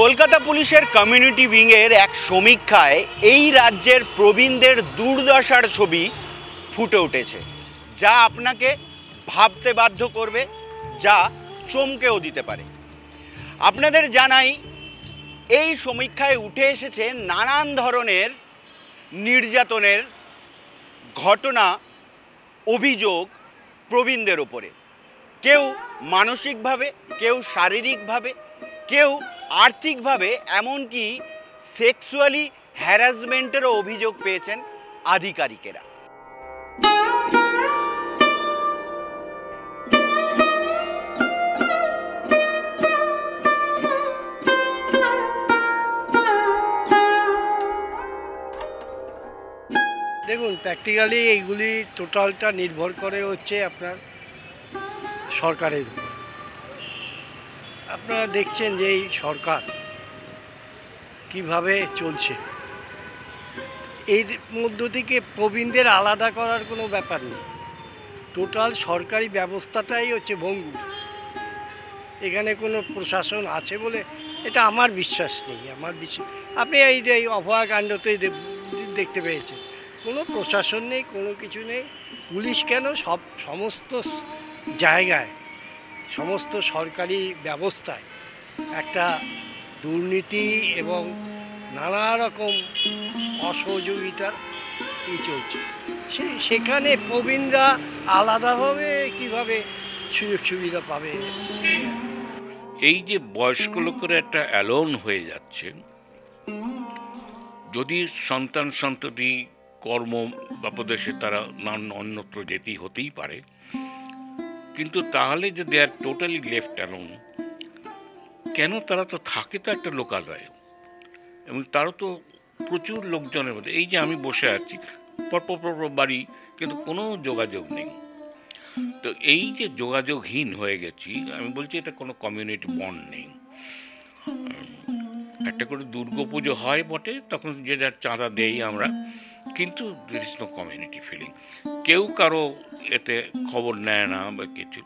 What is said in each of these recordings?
কলকাতা পুলিশের কমিউনিটি উইংয়ের এক সমীক্ষায় এই রাজ্যের প্রবীণদের দুর্দশার ছবি ফুটে উঠেছে, যা আপনাকে ভাবতে বাধ্য করবে, যা চমকেও দিতে পারে। আপনাদের জানাই, এই সমীক্ষায় উঠে এসেছে নানান ধরনের নির্যাতনের ঘটনা, অভিযোগ প্রবীণদের ওপরে। কেউ মানসিকভাবে, কেউ শারীরিকভাবে, কেউ আর্থিকভাবে, এমনকি সেক্সুয়ালি হ্যারাসমেন্টেরও অভিযোগ পেয়েছেন আধিকারিকেরা। দেখুন, প্র্যাকটিক্যালি এইগুলি টোটালটা নির্ভর করে হচ্ছে আপনার সরকারের উপর। আপনারা দেখছেন যে এই সরকার কিভাবে চলছে, এর মধ্য থেকে প্রবীণদের আলাদা করার কোনো ব্যাপার নেই। টোটাল সরকারি ব্যবস্থাটাই হচ্ছে ভঙ্গুর। এখানে কোনো প্রশাসন আছে বলে এটা আমার বিশ্বাস নেই। আপনি এই যে অভয়াকাণ্ডতেই দেখতে পেয়েছেন, কোনো প্রশাসন নেই, কোনো কিছু নেই। পুলিশ কেন, সমস্ত জায়গায়, সমস্ত সরকারি ব্যবস্থায় একটা দুর্নীতি এবং নানা রকম অসহযোগিতার চলছে। সেখানে প্রবীণরা আলাদাভাবে কিভাবে সুযোগ সুবিধা পাবে? এই যে বয়স্ক লোকেরা একটা অ্যালোন হয়ে যাচ্ছে, যদি সন্তান সন্ততি কর্ম বা প্রদেশে তারা অন্যত্র যেতেই হতেই পারে, কিন্তু তাহলে যে দে আর টোটালি লেফট অ্যালোন, কেন? তারা তো থাকে তো একটা লোকালয়ে, এবং তারও তো প্রচুর লোকজনের মধ্যে। এই যে আমি বসে আছি, পরপর বাড়ি, কিন্তু কোনো যোগাযোগ নেই। তো এই যে যোগাযোগহীন হয়ে গেছি, আমি বলছি এটা কোনো কমিউনিটি বন্ড নেই। একটা করে দুর্গাপুজো হয় বটে, তখন যে যার চাঁদা দেই আমরা, কিন্তু there is no community feeling. কেউ কারো এতে খবর নেয় না বা কিছু।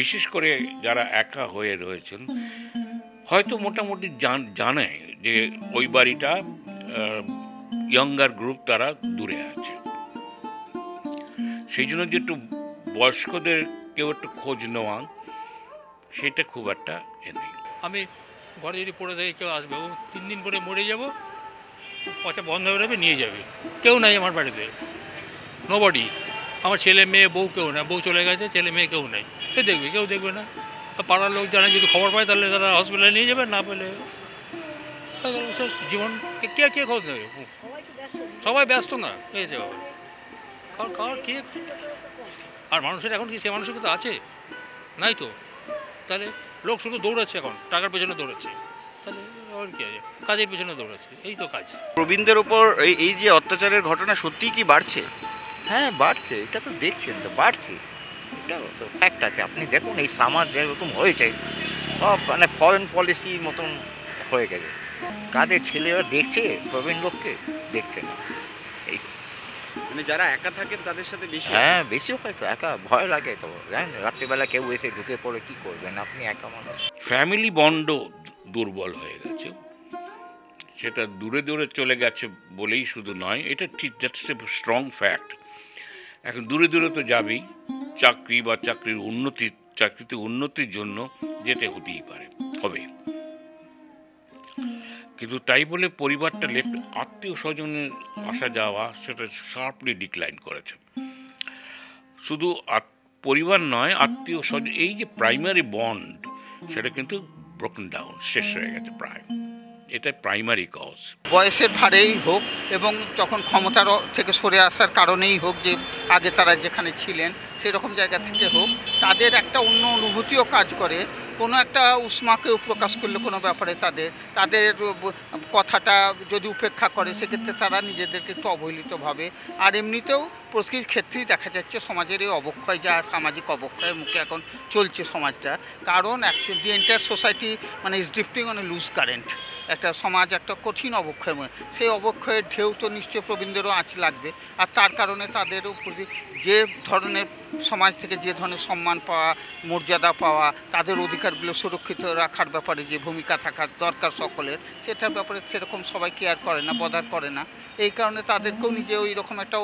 বিশেষ করে যারা একা হয়ে রয়েছেন, হয়তো মোটামুটি জানে যে ওই বাড়িটা ইয়ঙ্গার গ্রুপ তারা দূরে আছে, সেই জন্য যে একটু বয়স্কদের কেউ একটু খোঁজ নেওয়া, সেটা খুব একটা নেই। আমি ঘরে যদি পড়ে থাকি, কেউ আসবে, ও 3 দিন পরে মরে যাব, পচা বন্ধ হয়ে যাবে, নিয়ে যাবে। কেউ নাই আমার বাড়িতে, নোবডি। আমার ছেলে মেয়ে বউ কেউ না, বউ চলে গেছে, ছেলে মেয়ে কেউ নাই। কে দেখবে? কেউ দেখবে না। পাড়ার লোক জানে, যদি খবর পায় তাহলে তারা হসপিটালে নিয়ে যাবে, না পেলে শেষ জীবন। কে খোঁজ নেবে? সবাই ব্যস্ত না হয়েছে বাবা। খাওয়ার কে? আর মানুষের এখন কি সে মানসিকতা আছে? নাই তো। তাহলে লোক শুধু দৌড়াচ্ছে, এখন টাকার পেছনে দৌড়াচ্ছে, তাহলে আর কি আছে? কাজের পেছনে দৌড়াচ্ছে, এই তো কাজ। প্রবীণদের উপর এই যে অত্যাচারের ঘটনা সত্যিই কি বাড়ছে? হ্যাঁ, বাড়ছে। এটা তো দেখছেন তো, বাড়ছে। এটাও তো ফ্যাক্ট আছে। আপনি দেখুন, এই সমাজ যেরকম হয়েছে, মানে ফরেন পলিসি মতন হয়ে গেছে। কাদের ছেলেরা দেখছে প্রবীণ লোককে? দেখছে না। এই মানে যারা একা থাকেন তাদের সাথে বেশি? হ্যাঁ, বেশি হয়তো একা ভয় লাগে তো। জানেন, রাত্রিবেলা কেউ এসে ঢুকে পড়ে, কি করবেন আপনি? একা মানুষ। ফ্যামিলি বন্ডও দুর্বল হয়ে গেছে। সেটা দূরে দূরে চলে গেছে বলেই শুধু নয়, এটা ঠিক, দ্যাটস এ স্ট্রং ফ্যাক্ট। এখন দূরে দূরে তো যাবেই, চাকরি বা চাকরিতে উন্নতির জন্য যেতে হতেই পারে, হবে। কিন্তু তাই বলে পরিবারটা লেফট, আত্মীয় স্বজনের আসা যাওয়া সেটা শার্পলি ডিক্লাইন করেছে। শুধু পরিবার নয়, আত্মীয় স্বজন, এই যে প্রাইমারি বন্ড, সেটা কিন্তু ব্রোকেন ডাউন, শেষ হয়ে গেছে প্রায়। এটা প্রাইমারি কজ। বয়সের ভারেই হোক এবং যখন ক্ষমতার থেকে সরে আসার কারণেই হোক, যে আগে তারা যেখানে ছিলেন সেরকম জায়গা থেকে হোক, তাদের একটা অন্য অনুভূতিও কাজ করে। কোনো একটা উষ্মাকেও প্রকাশ করলে কোনো ব্যাপারে তাদের কথাটা যদি উপেক্ষা করে, সেক্ষেত্রে তারা নিজেদেরকে একটু অবহেলিত ভাবে। আর এমনিতেও প্রতিটি ক্ষেত্রেই দেখা যাচ্ছে সমাজের এই অবক্ষয়, যা সামাজিক অবক্ষয়ের মুখে এখন চলছে সমাজটা। কারণ অ্যাকচুয়ালি দি এন্টায়ার সোসাইটি মানে is drifting on a loose current. একটা সমাজ একটা কঠিন অবক্ষয়ের মধ্যে, সেই অবক্ষয়ের ঢেউ তো নিশ্চয়ই প্রবীণদেরও লাগবে। আর তার কারণে তাদেরও প্রতি যে ধরনের সমাজ থেকে যে ধরনের সম্মান পাওয়া, মর্যাদা পাওয়া, তাদের অধিকারগুলো সুরক্ষিত রাখার ব্যাপারে যে ভূমিকা থাকা দরকার সকলের, সেটার ব্যাপারে সেরকম সবাই কেয়ার করে না, বদার করে না। এই কারণে তাদেরকেও নিজে ওই রকম একটা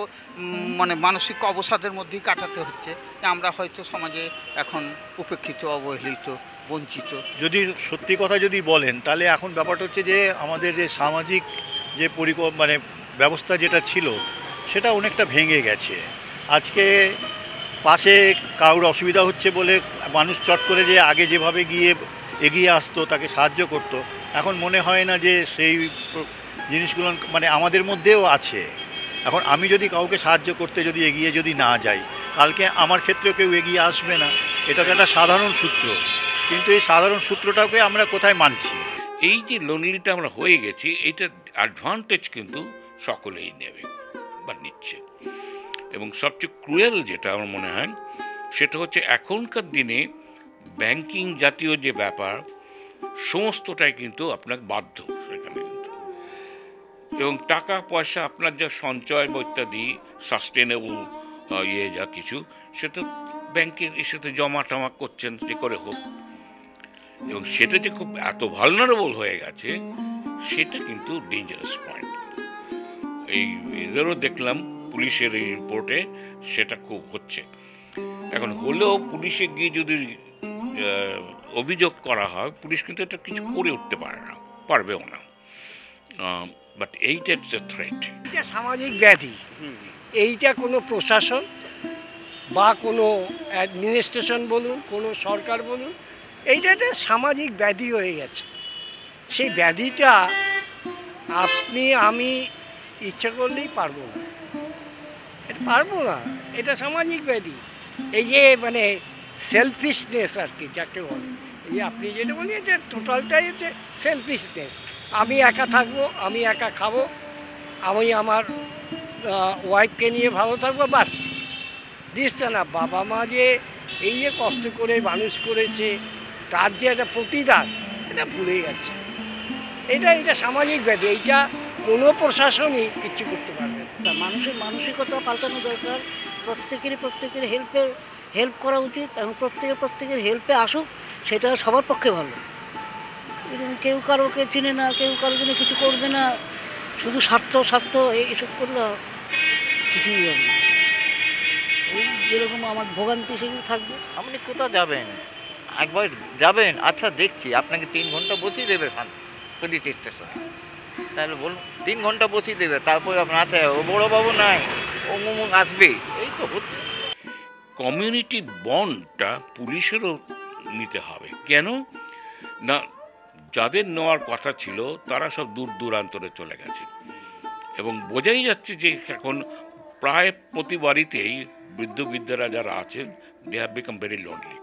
মানে মানসিক অবসাদের মধ্যেই কাটাতে হচ্ছে যে আমরা হয়তো সমাজে এখন উপেক্ষিত, অবহেলিত, বঞ্চিত। যদি সত্যি কথা যদি বলেন, তাহলে এখন ব্যাপারটা হচ্ছে যে আমাদের যে সামাজিক যে মানে ব্যবস্থা যেটা ছিল সেটা অনেকটা ভেঙে গেছে। আজকে পাশে কারোর অসুবিধা হচ্ছে বলে মানুষ চট করে যে আগে যেভাবে গিয়ে এগিয়ে আসতো, তাকে সাহায্য করত, এখন মনে হয় না যে সেই জিনিসগুলো মানে আমাদের মধ্যেও আছে। এখন আমি যদি কাউকে সাহায্য করতে যদি এগিয়ে যদি না যাই, কালকে আমার ক্ষেত্রেও কেউ এগিয়ে আসবে না। এটা তো একটা সাধারণ সূত্র, কিন্তু এই সাধারণ সূত্রটাকে আমরা কোথায় মানছি? এই যে লোনলিটা আমরা হয়ে গেছি, এইটার অ্যাডভান্টেজ কিন্তু সকলেই নেবে বা নিচ্ছে। এবং সবচেয়ে ক্রুয়েল যেটা আমার মনে হয় সেটা হচ্ছে এখনকার দিনে ব্যাংকিং জাতীয় যে ব্যাপার সমস্তটাই কিন্তু আপনার বাধ্য সেখানে কিন্তু, এবং টাকা পয়সা আপনার যা সঞ্চয় বা ইত্যাদি সাস্টেনেবল যা কিছু, সেটা ব্যাংকের সাথে জমা টমা করছেন যে করে হোক, এবং সেটা যে খুব এত ভালনারেবল হয়ে গেছে সেটা কিন্তু ডেঞ্জারাস পয়েন্ট। এদেরও দেখলাম পুলিশের এই রিপোর্টে সেটা খুব হচ্ছে। এখন হলেও পুলিশে গিয়ে যদি অভিযোগ করা হয়, পুলিশ কিন্তু এটা কিছু করে উঠতে পারে না, পারবেও না। বাট এইটা ইটস এ থ্রেট। এটা সামাজিক ব্যাধি। এইটা কোনো প্রশাসন বা কোনো অ্যাডমিনিস্ট্রেশন বলুন, কোনো সরকার বলুন, এইটা একটা সামাজিক ব্যাধি হয়ে গেছে। সেই ব্যাধিটা আপনি আমি ইচ্ছা করলেই পারবো না, এটা সামাজিক ব্যাধি। এই যে মানে সেলফিশনেস আর কি যাকে বলে, এই যে আপনি যেটা বলি, এটা টোটালটাই হচ্ছে সেলফিশনেস। আমি একা থাকবো, আমি একা খাবো, আমি আমার ওয়াইফকে নিয়ে ভালো থাকবো, বাস। দিচ্ছে না বাবা মা যে এই যে কষ্ট করে মানুষ করেছে, তার যে একটা প্রতিদান, এটা ভুলে গেছে। এটা সামাজিক ব্যাধি, এইটা কোনো প্রশাসনই কিচ্ছু করতে পারবে না। মানুষের মানসিকতা পাল্টানো দরকার। প্রত্যেকের হেল্প করা উচিত, এবং প্রত্যেকের হেল্পে আসুক, সেটা সবার পক্ষে ভালো। এরকম কেউ কারোকে চিনে না, কেউ কারোর জন্য কিছু করবে না, শুধু স্বার্থ এইসব করলে কিছুই হবে না। ওই যেরকম আমার ভোগান্তি সেগুলো থাকবে। আপনি কোথাও যাবেন, একবার যাবেন, আচ্ছা দেখছি, আপনাকে 3 ঘন্টা বসিয়ে দেবে পুলিশ স্টেশনে, তাহলে বলুন 3 ঘন্টা বসিয়ে দেবে, তারপরে আপনার আচ্ছা ও বড়োবাবু নাই, অমুক আসবে, এই তো হচ্ছে। কমিউনিটি বন্ডটা পুলিশেরও নিতে হবে। কেন না, যাদের নেওয়ার কথা ছিল তারা সব দূর দূরান্তরে চলে গেছে, এবং বোঝাই যাচ্ছে যে এখন প্রায় প্রতি বাড়িতেই বৃদ্ধ বৃদ্ধরা যারা আছেন, they have become very lonely,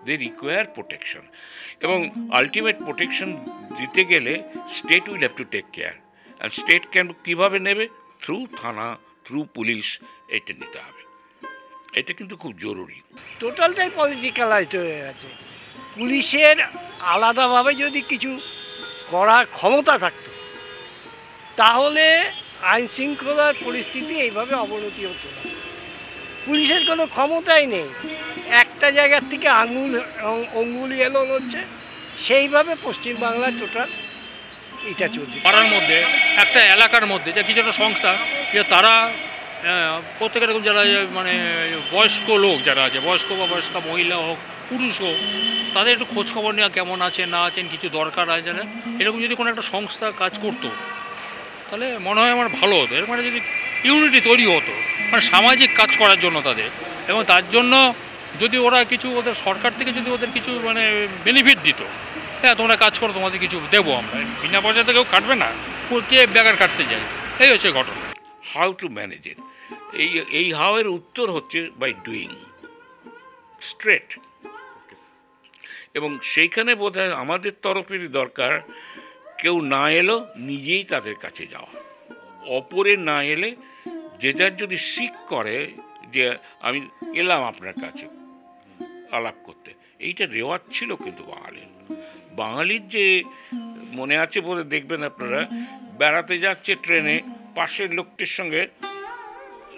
they require protection, এবং আলটিমেট প্রোটেকশন দিতে গেলে state will have to take care. আর স্টেট কীভাবে নেবে? থ্রু থানা, থ্রু পুলিশ, এটা নিতে হবে। এটা কিন্তু খুব জরুরি। টোটালটাই পলিটিক্যালাইজড হয়ে গেছে। পুলিশের আলাদাভাবে যদি কিছু করার ক্ষমতা থাকতো, তাহলে আইন শৃঙ্খলার পরিস্থিতি এইভাবে অবনতি হতো না। পুলিশের কোনো ক্ষমতাই নেই, একটা জায়গার থেকে অঙ্গুলি এলো হচ্ছে, সেইভাবে পশ্চিমবাংলার টোটাল এটা চলছে। পাড়ার মধ্যে, একটা এলাকার মধ্যে যে কিছু একটা সংস্থা, যে তারা প্রত্যেকের রকম যারা মানে বয়স্ক লোক যারা আছে, বয়স্ক বা বয়স্কা মহিলা হোক, পুরুষ হোক, তাদের একটু খোঁজখবর নেওয়া, কেমন আছে না আছেন, কিছু দরকার আছে না, এরকম যদি কোনো একটা সংস্থা কাজ করতো, তাহলে মনে হয় আমার ভালো হতো। এর মানে যদি ইউনিটি তৈরি হতো, মানে সামাজিক কাজ করার জন্য তাদের, এবং তার জন্য যদি ওরা কিছু ওদের সরকার থেকে যদি ওদের কিছু মানে বেনিফিট দিত, হ্যাঁ তোমরা কাজ করো, তোমাদের কিছু দেবো আমরা, বিনা পয়সাতে কেউ কাটবে না, কে বেকার কাটতে যায়, এই হচ্ছে ঘটনা। হাউ টু ম্যানেজ ইট, এই হাওয়ের উত্তর হচ্ছে বাই ডুইং স্ট্রেট, এবং সেইখানে বোধহয় আমাদের তরফেরই দরকার, কেউ না এলো নিজেই তাদের কাছে যাওয়া, অপরে না এলে যে যার যদি সিক করে যে আমি এলাম আপনার কাছে আলাপ করতে, এইটা রেওয়াজ ছিল কিন্তু বাঙালির যে মনে আছে বলে দেখবেন আপনারা, বেড়াতে যাচ্ছে ট্রেনে, পাশের লোকটির সঙ্গে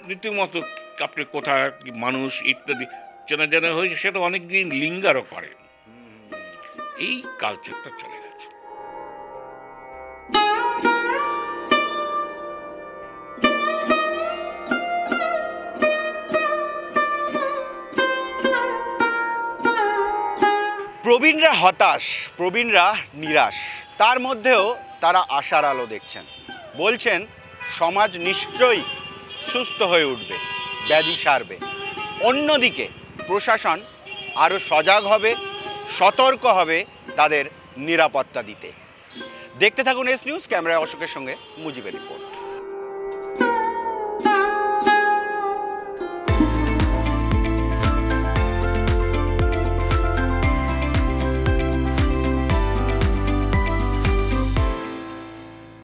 রীতিমতো আপনি কোথায় মানুষ ইত্যাদি চেনা জানা হয়েছে, সেটা অনেক দিন লিঙ্গারও করে। এই কালচারটা চলে গেছে। প্রবীণরা হতাশ, প্রবীণরা নিরাশ, তার মধ্যেও তারা আশার আলো দেখছেন। বলছেন সমাজ নিশ্চয়ই সুস্থ হয়ে উঠবে, ব্যাধি সারবে। অন্যদিকে প্রশাসন আরও সজাগ হবে, সতর্ক হবে তাদের নিরাপত্তা দিতে। দেখতে থাকুন এস নিউজ। ক্যামেরায় অশোকের সঙ্গে মুজিবের রিপোর্ট।